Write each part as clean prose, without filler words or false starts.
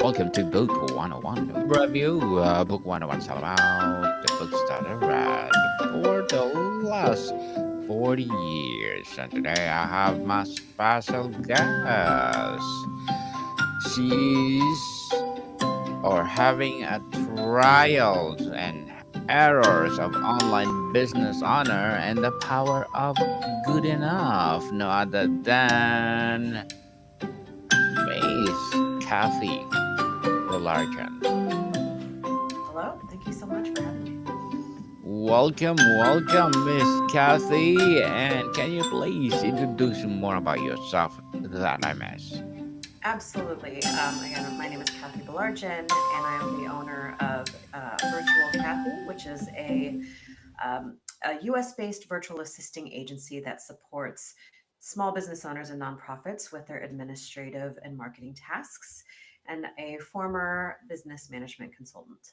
welcome to Book 101 Review. Book 101 is all about the books that I read for the last 40 years. And today I have my special guest. She's or having a trials and errors of online business owner and the power of good enough. No other than Miss Cathy Baillargeon. Hello, thank you so much for having me. Welcome, Miss Kathy. And can you please introduce more about yourself that I miss? Absolutely. Again, my name is Cathy Baillargeon, and I am the owner of Virtual Cathy, which is a US based virtual assisting agency that supports small business owners and nonprofits with their administrative and marketing tasks, and a former business management consultant.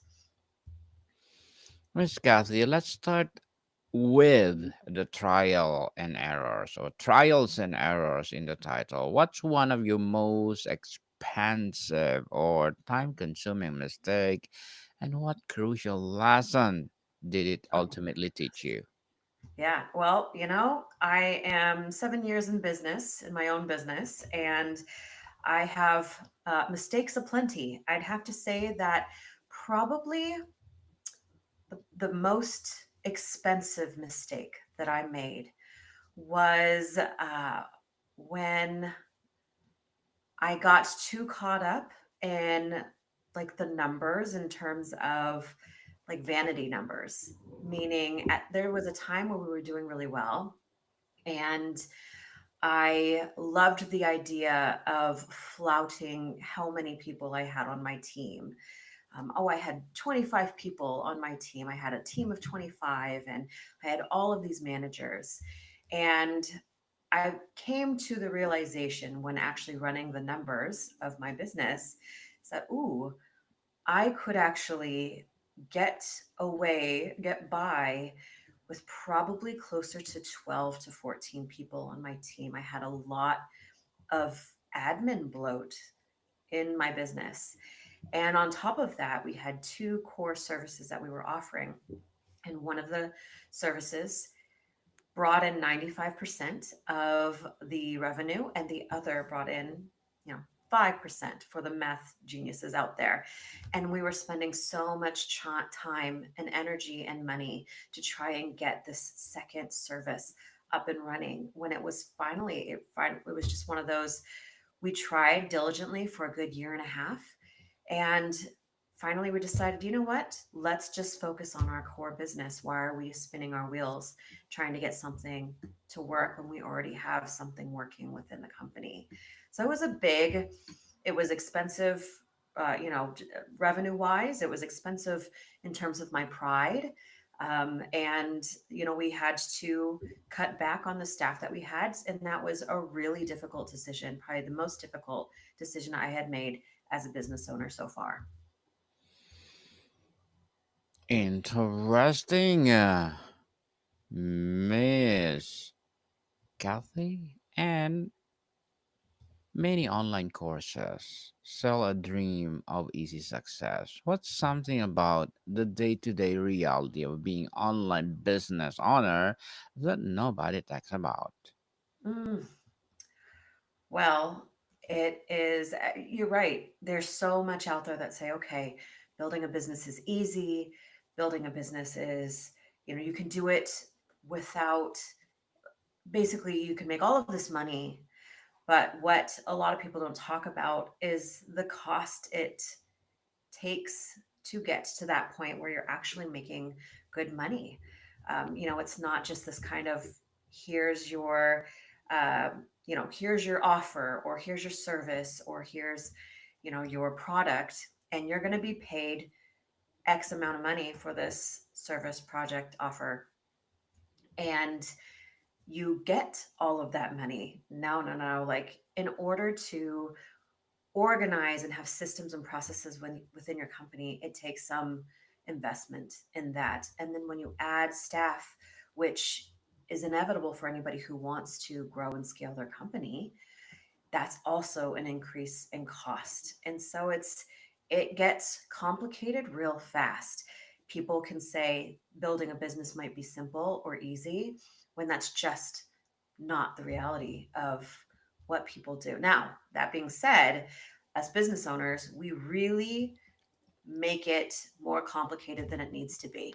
Miss Kathy, let's start with the trial and errors or trials and errors in the title. What's one of your most expensive or time consuming mistake and what crucial lesson did it Oh, ultimately teach you? yeah. Well, I am 7 years in business, in my own business, and I have mistakes aplenty. I'd have to say that probably the most expensive mistake that I made was when I got too caught up in like the numbers in terms of like vanity numbers, meaning there was a time where we were doing really well. And I loved the idea of flouting how many people I had on my team. I had 25 people on my team. I had a team of 25, and I had all of these managers. And I came to the realization when actually running the numbers of my business is that, ooh, I could actually get get by with probably closer to 12 to 14 people on my team. I had a lot of admin bloat in my business. And on top of that, we had two core services that we were offering. And one of the services brought in 95% of the revenue, and the other brought in, you know, 5% for the math geniuses out there. And we were spending so much time and energy and money to try and get this second service up and running when it was it was just one of those. We tried diligently for a good year and a half, and finally we decided, you know what, let's just focus on our core business. Why are we spinning our wheels trying to get something to work when we already have something working within the company? So it was expensive, revenue wise. It was expensive in terms of my pride. And, we had to cut back on the staff that we had. And that was a really difficult decision, probably the most difficult decision I had made as a business owner so far. Interesting, Miss Kathy. And many online courses sell a dream of easy success. What's something about the day to day reality of being online business owner that nobody talks about? Mm, well, you're right. There's so much out there that say, okay, building a business is easy. Building a business is, you can do it without, basically, you can make all of this money. But what a lot of people don't talk about is the cost it takes to get to that point where you're actually making good money. It's not just this kind of here's your, here's your offer, or here's your service, or here's, your product, and you're going to be paid X amount of money for this service, project, offer, and you get all of that money. No, no, no. Like, in order to organize and have systems and processes within your company, it takes some investment in that. And then when you add staff, which is inevitable for anybody who wants to grow and scale their company, that's also an increase in cost. And so it gets complicated real fast. People can say building a business might be simple or easy when that's just not the reality of what people do. Now, that being said, as business owners, we really make it more complicated than it needs to be.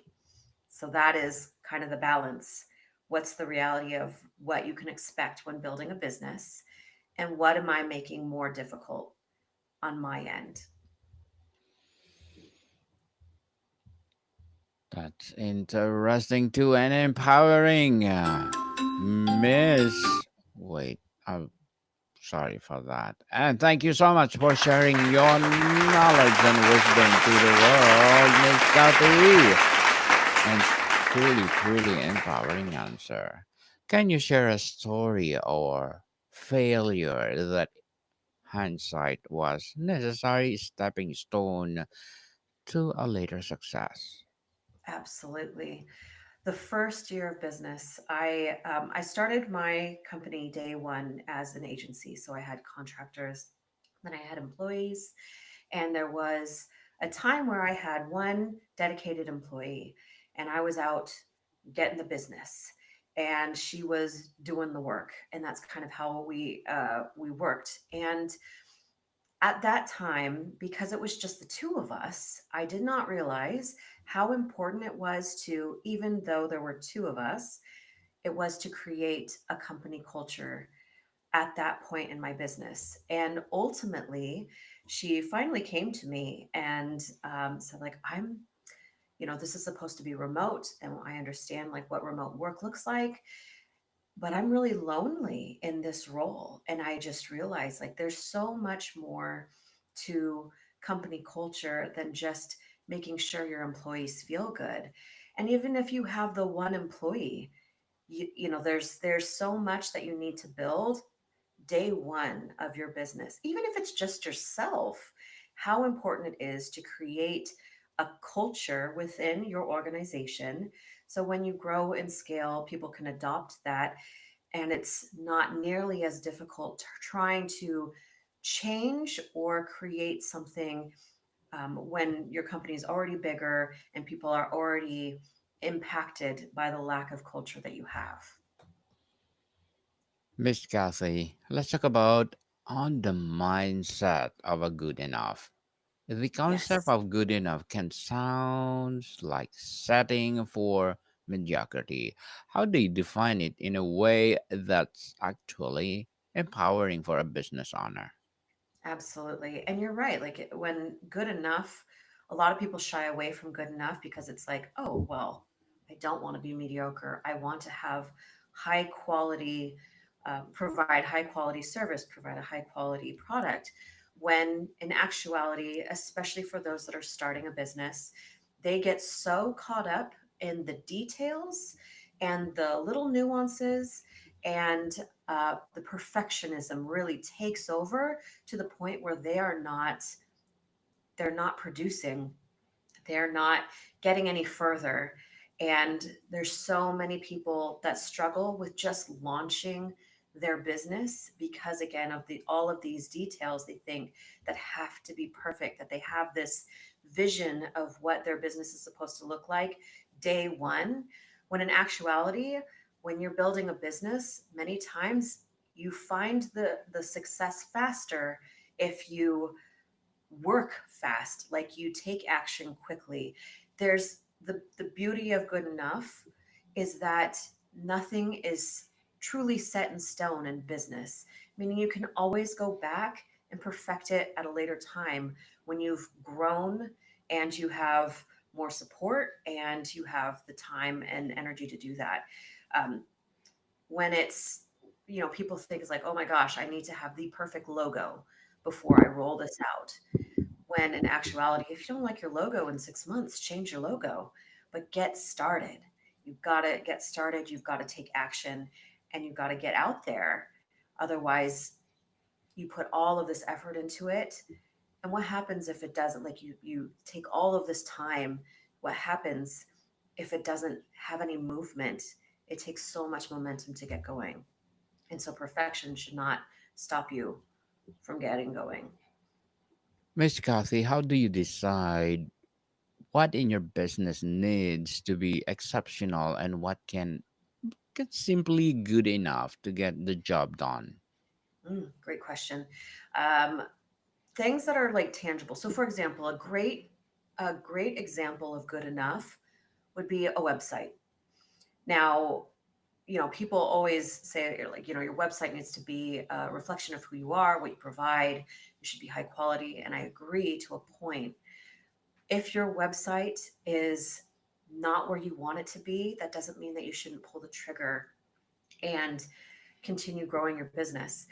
So that is kind of the balance. What's the reality of what you can expect when building a business? And what am I making more difficult on my end? That's interesting too and empowering. Miss. Wait, I'm sorry for that. And thank you so much for sharing your knowledge and wisdom to the world, Miss Kathy. And truly, truly empowering answer. Can you share a story or failure that hindsight was necessary stepping stone to a later success? Absolutely. The first year of business, I started my company day one as an agency. So I had contractors, then I had employees, and there was a time where I had one dedicated employee, and I was out getting the business, and she was doing the work, and that's kind of how we worked. And at that time, because it was just the two of us, I did not realize how important it was to, even though there were two of us, it was to create a company culture at that point in my business. And ultimately, she finally came to me and said, like, this is supposed to be remote, and I understand like what remote work looks like, but I'm really lonely in this role. And I just realized like there's so much more to company culture than just making sure your employees feel good. And even if you have the one employee, there's so much that you need to build day one of your business, even if it's just yourself, how important it is to create a culture within your organization. So when you grow and scale, people can adopt that, and it's not nearly as difficult trying to change or create something when your company is already bigger and people are already impacted by the lack of culture that you have. Miss Kathy, let's talk about on the mindset of a good enough. The concept Yes. of good enough can sound like setting for mediocrity. How do you define it in a way that's actually empowering for a business owner? Absolutely. And you're right. Like when good enough, a lot of people shy away from good enough because it's like, oh, well, I don't want to be mediocre. I want to have high quality, provide high quality service, provide a high quality product. When in actuality, especially for those that are starting a business, they get so caught up in the details and the little nuances, and the perfectionism really takes over to the point where they're not producing, they're not getting any further. And there's so many people that struggle with just launching their business because again of the all of these details they think that have to be perfect, that they have this vision of what their business is supposed to look like day one, when in actuality, when you're building a business, many times you find the success faster if you work fast, like you take action quickly. There's the beauty of good enough is that nothing is truly set in stone in business, meaning you can always go back and perfect it at a later time when you've grown and you have more support and you have the time and energy to do that. Um, when it's, people think it's like, oh my gosh, I need to have the perfect logo before I roll this out, when in actuality, if you don't like your logo in 6 months, change your logo, but get started. You've got to get started. You've got to take action, and you've got to get out there. Otherwise, you put all of this effort into it. And what happens if it doesn't? Like you take all of this time. What happens if it doesn't have any movement? It takes so much momentum to get going. And so perfection should not stop you from getting going. Miss Kathy, how do you decide what in your business needs to be exceptional and what can simply good enough to get the job done? Great question. Um, Things that are like tangible. So, for example, a great example of good enough would be a website. Now, people always say like, your website needs to be a reflection of who you are, what you provide. It should be high quality, and I agree to a point. If your website is not where you want it to be, that doesn't mean that you shouldn't pull the trigger and continue growing your business.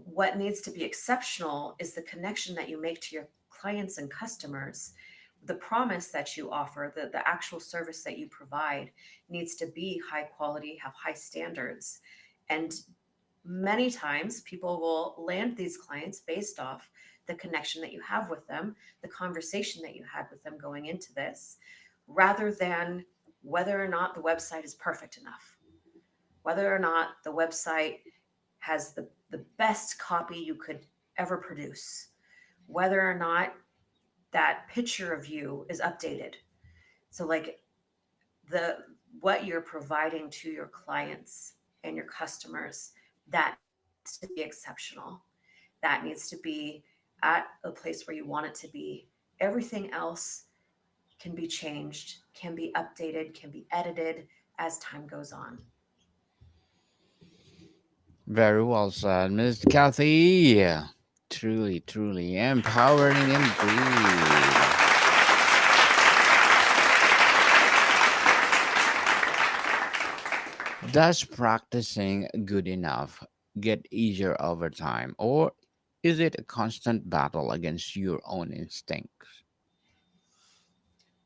What needs to be exceptional is the connection that you make to your clients and customers. The promise that you offer, the actual service that you provide needs to be high quality, have high standards. And many times people will land these clients based off the connection that you have with them, the conversation that you had with them going into this, rather than whether or not the website is perfect enough, whether or not the website has the best copy you could ever produce, whether or not that picture of you is updated. So like the what you're providing to your clients and your customers, that needs to be exceptional. That needs to be at a place where you want it to be. Everything else can be changed, can be updated, can be edited as time goes on. Very well said, Miss Kathy. Truly, truly empowering indeed. Does practicing good enough get easier over time, or is it a constant battle against your own instincts?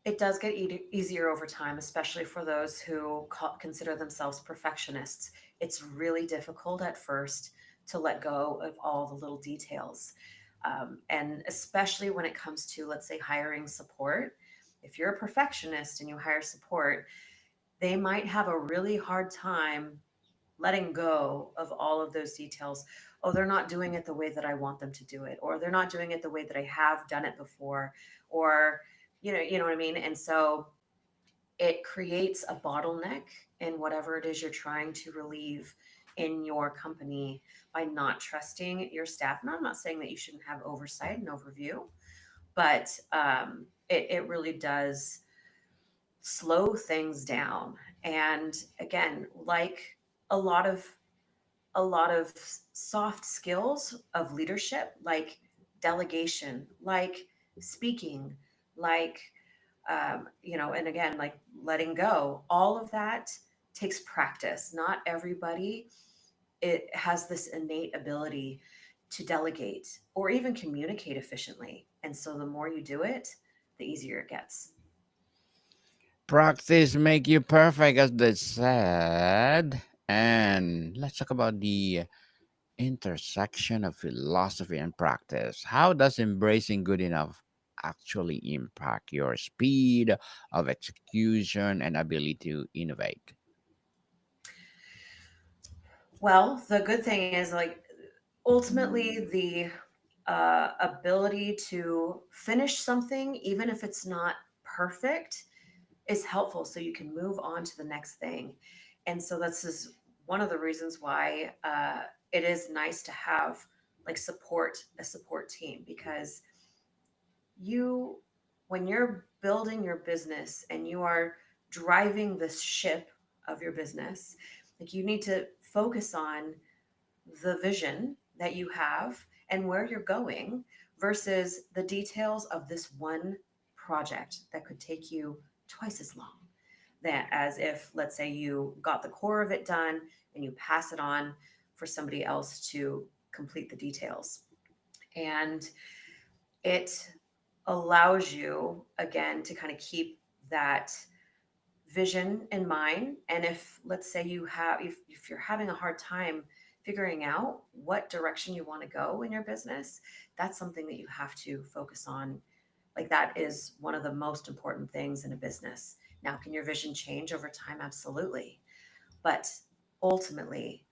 It does get easier over time, especially for those who consider themselves perfectionists. It's really difficult at first to let go of all the little details. And especially when it comes to, let's say, hiring support. If you're a perfectionist and you hire support, they might have a really hard time letting go of all of those details. Oh, they're not doing it the way that I want them to do it, or they're not doing it the way that I have done it before, or you know what I mean? And so it creates a bottleneck in whatever it is you're trying to relieve in your company by not trusting your staff. And I'm not saying that you shouldn't have oversight and overview, but it really does slow things down. And again, like a lot of soft skills of leadership, like delegation, like speaking, like and again, like letting go. All of that takes practice. Not everybody it has this innate ability to delegate or even communicate efficiently. And so the more you do it, the easier it gets. Practice make you perfect, as they said. And let's talk about the intersection of philosophy and practice. How does embracing good enough actually impact your speed of execution and ability to innovate? Well, the good thing is like ultimately the ability to finish something, even if it's not perfect, is helpful so you can move on to the next thing. And so this is one of the reasons why it is nice to have like a support team, because you when you're building your business and you are driving this ship of your business, like you need to focus on the vision that you have and where you're going versus the details of this one project that could take you twice as long that as if, let's say, you got the core of it done and you pass it on for somebody else to complete the details. And it allows you again to kind of keep that vision in mind. And if, let's say, if you're having a hard time figuring out what direction you want to go in your business, that's something that you have to focus on. Like that is one of the most important things in a business. Now, can your vision change over time? Absolutely. But ultimately,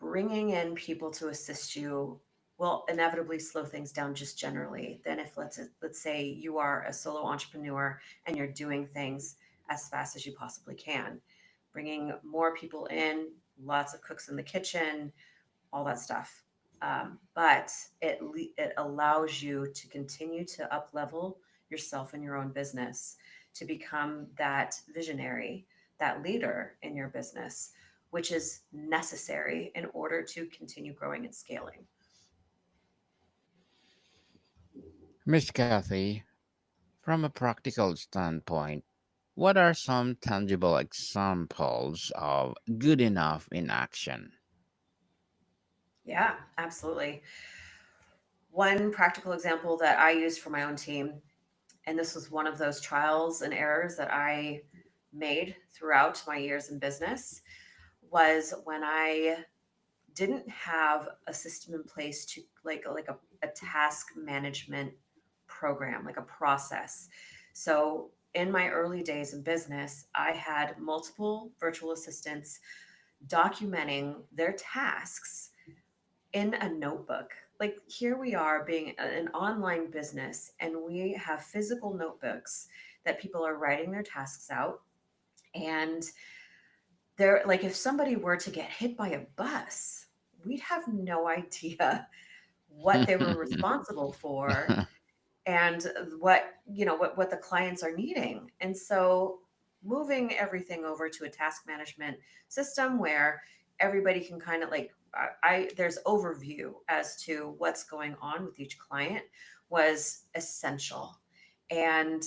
bringing in people to assist you will inevitably slow things down just generally than if let's say you are a solo entrepreneur and you're doing things as fast as you possibly can, bringing more people in, lots of cooks in the kitchen, all that stuff. But it allows you to continue to up level yourself in your own business, to become that visionary, that leader in your business, which is necessary in order to continue growing and scaling. Miss Kathy, from a practical standpoint, what are some tangible examples of good enough in action? Yeah, absolutely. One practical example that I used for my own team, and this was one of those trials and errors that I made throughout my years in business, was when I didn't have a system in place to a task management program, like a process. So in my early days in business, I had multiple virtual assistants documenting their tasks in a notebook. Like here we are being an online business and we have physical notebooks that people are writing their tasks out. And they're like, if somebody were to get hit by a bus, we'd have no idea what they were responsible for and what the clients are needing. And so moving everything over to a task management system where everybody can kind of like there's overview as to what's going on with each client was essential. And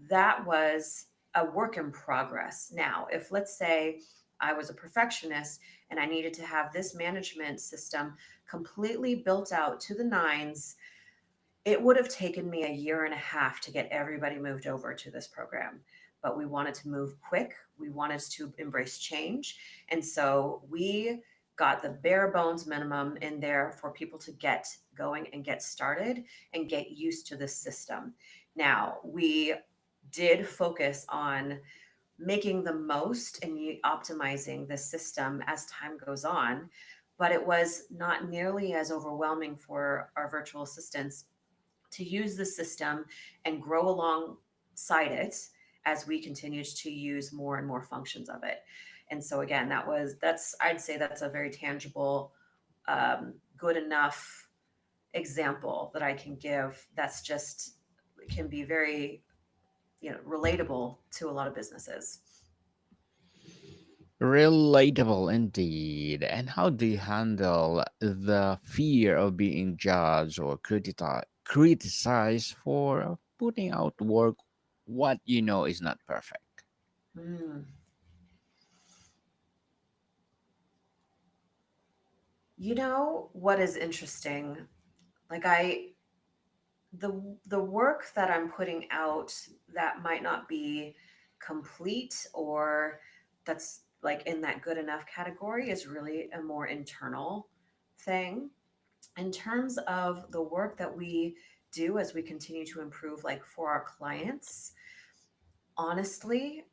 that was a work in progress. Now if let's say I was a perfectionist and I needed to have this management system completely built out to the nines, it would have taken me a year and a half to get everybody moved over to this program. But we wanted to move quick. We wanted to embrace change. And so we got the bare bones minimum in there for people to get going and get started and get used to this system. Now, we did focus on making the most and optimizing the system as time goes on, but it was not nearly as overwhelming for our virtual assistants to use the system and grow alongside it as we continued to use more and more functions of it. And so again, that's I'd say that's a very tangible, good enough example that I can give. That's just can be very relatable to a lot of businesses. Relatable indeed. And how do you handle the fear of being judged or criticized for putting out work what you know is not perfect? Mm. You know what is interesting? Like the work that I'm putting out that might not be complete or that's like in that good enough category is really a more internal thing. In terms of the work that we do as we continue to improve, like for our clients, honestly,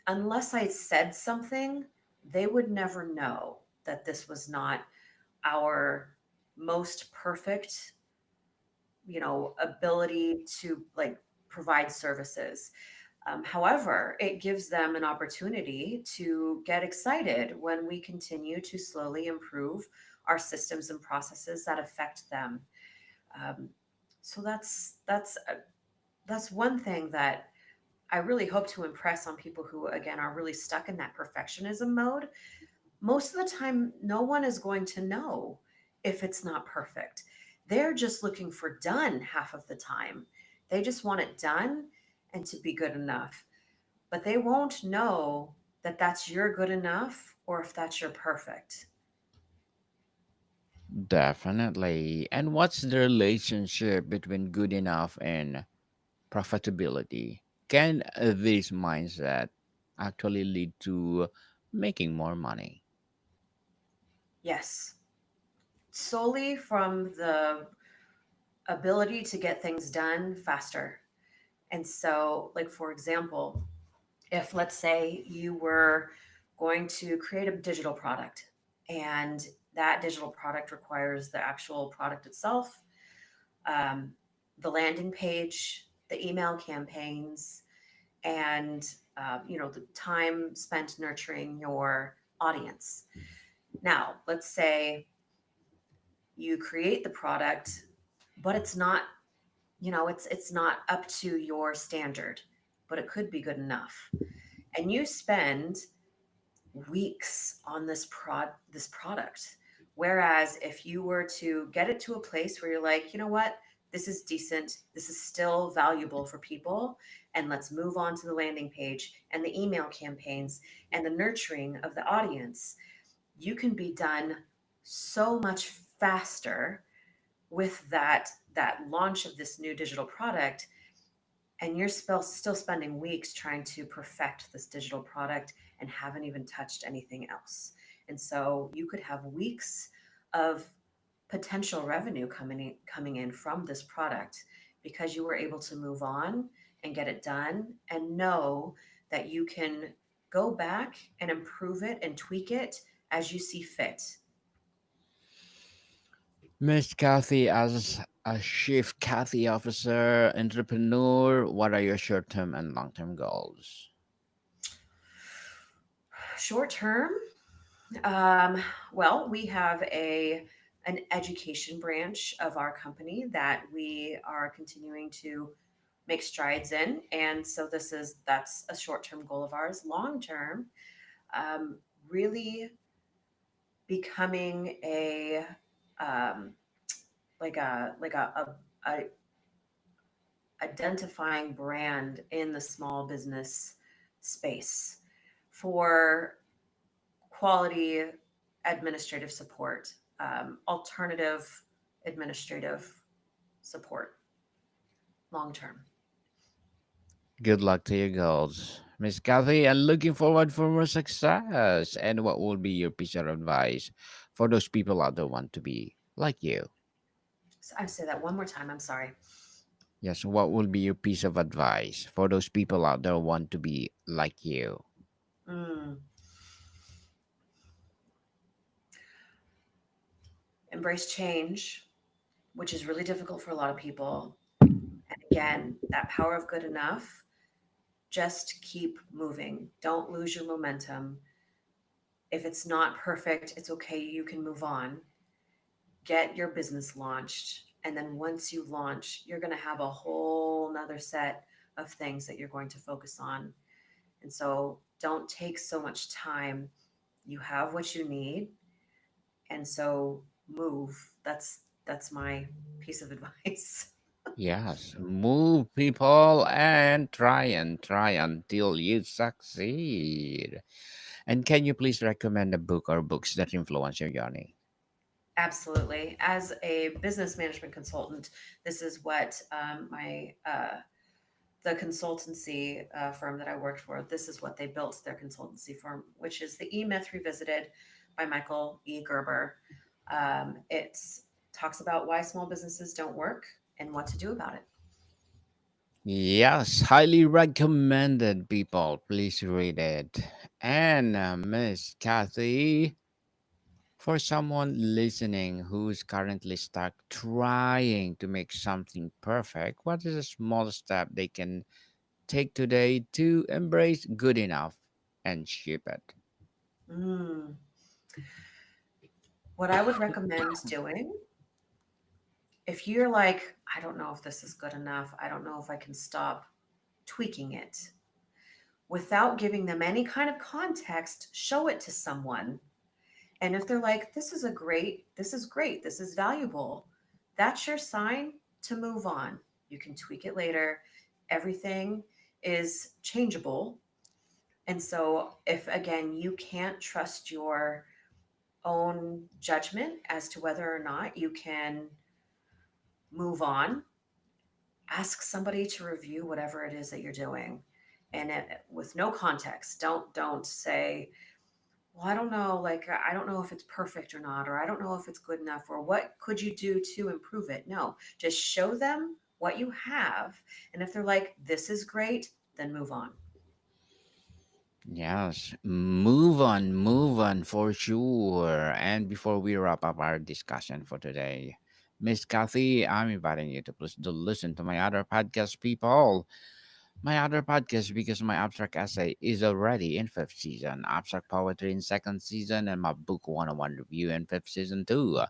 unless I said something, they would never know that this was not our most perfect ability to like provide services. However, it gives them an opportunity to get excited when we continue to slowly improve our systems and processes that affect them. Um, so that's one thing that I really hope to impress on people who again are really stuck in that perfectionism mode. Most of the time, no one is going to know if it's not perfect. They're just looking for done half of the time. They just want it done and to be good enough. But they won't know that that's your good enough or if that's your perfect. Definitely. And what's the relationship between good enough and profitability? Can this mindset actually lead to making more money? Yes, solely from the ability to get things done faster. And so, like, for example, if let's say you were going to create a digital product and That digital product requires the actual product itself, um, the landing page, the email campaigns, and the time spent nurturing your audience. Now, let's say you create the product, but it's not up to your standard, but it could be good enough. And you spend weeks on this product. Whereas if you were to get it to a place where you're like, you know what, this is decent, this is still valuable for people, and let's move on to the landing page and the email campaigns and the nurturing of the audience, you can be done so much faster with that launch of this new digital product, and you're still spending weeks trying to perfect this digital product and haven't even touched anything else. And so you could have weeks of potential revenue coming in from this product because you were able to move on and get it done and know that you can go back and improve it and tweak it as you see fit. Miss Cathy, as a chief Cathy officer, entrepreneur, what are your short term and long term goals? Short term, Um, well, we have an education branch of our company that we are continuing to make strides in, and so that's a short term goal of ours. Long term, really becoming a um, a identifying brand in the small business space for quality administrative support, alternative administrative support long term. Good luck to your goals, Miss Cathy, and looking forward for more success. And what will be your piece of advice for those people out there want to be like you? So I say that one more time. I'm sorry. Yes, what will be your piece of advice for those people out there want to be like you? Mm. Embrace change, which is really difficult for a lot of people. And again, that power of good enough. Just keep moving. Don't lose your momentum. If it's not perfect, it's okay. You can move on. Get your business launched. And then once you launch, you're going to have a whole nother set of things that you're going to focus on. And so don't take so much time. You have what you need. And so move. That's my piece of advice. Yes, move people and try until you succeed. And can you please recommend a book or books that influence your journey? Absolutely. As a business management consultant, this is what my the consultancy firm that I worked for, this is what they built their consultancy firm, which is the E Myth Revisited by Michael E. Gerber. It talks about why small businesses don't work and what to do about it. Yes, highly recommended, people. Please read it. And Miss Kathy, for someone listening who's currently stuck trying to make something perfect, what is a small step they can take today to embrace good enough and ship it? Mm. What I would recommend doing, if you're like, I don't know if this is good enough, I don't know if I can stop tweaking it, without giving them any kind of context, show it to someone. And if they're like, this is great, this is valuable, that's your sign to move on. You can tweak it later. Everything is changeable. And so, if again, you can't trust your own judgment as to whether or not you can move on, ask somebody to review whatever it is that you're doing. And with no context, don't say, well, I don't know, like, I don't know if it's perfect or not, or I don't know if it's good enough, or what could you do to improve it? No, just show them what you have. And if they're like, this is great, then move on. Yes, move on for sure. And before we wrap up our discussion for today, Miss Kathy, I'm inviting you to please do listen to my other podcast, people. My other podcast, because my abstract essay is already in fifth season, abstract poetry in second season, and my book 101 review in fifth season too.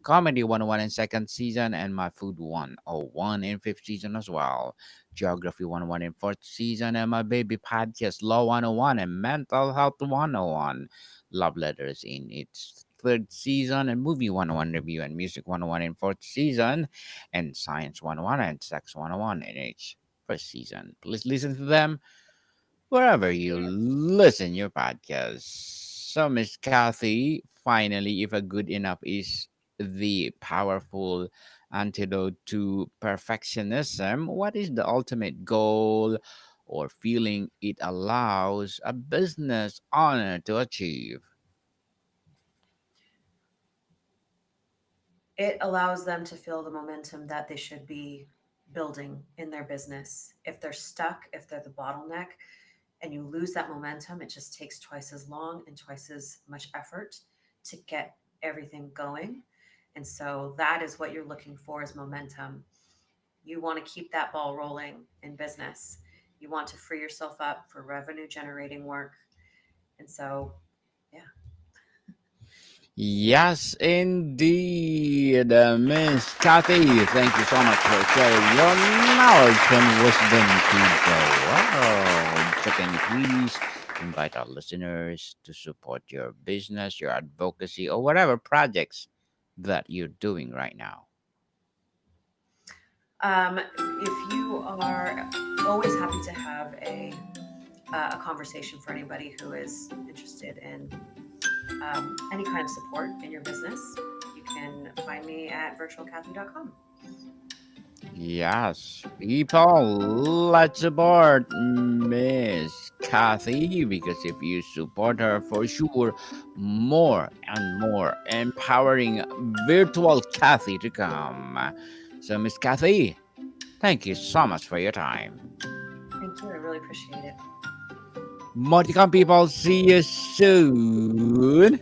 Comedy 101 in second season, and my food 101 in fifth season as well. Geography 101 in fourth season, and my baby podcast Law 101 and Mental Health 101. Love letters in its third season, and movie 101 review and music 101 in fourth season, and science 101 and sex 101 in each first season. Please listen to them wherever you listen your podcast. So, Miss Kathy, finally, if a good enough is the powerful antidote to perfectionism, what is the ultimate goal or feeling it allows a business owner to achieve? It allows them to feel the momentum that they should be building in their business. If they're stuck, if they're the bottleneck, and you lose that momentum, it just takes twice as long and twice as much effort to get everything going. And so that is what you're looking for is momentum. You want to keep that ball rolling in business. You want to free yourself up for revenue generating work. And so, yeah. Yes, indeed, Miss Kathy. Thank you so much for sharing your knowledge and wisdom to the world. So, can you please invite our listeners to support your business, your advocacy, or whatever projects that you're doing right now? If you are always happy to have a conversation for anybody who is interested in any kind of support in your business, you can find me at virtualcathy.com. Yes, people, let's support Miss Kathy because if you support her, for sure, more and more empowering virtual Kathy to come. So, Miss Kathy, thank you so much for your time. Thank you. I really appreciate it. More to come, people. See you soon.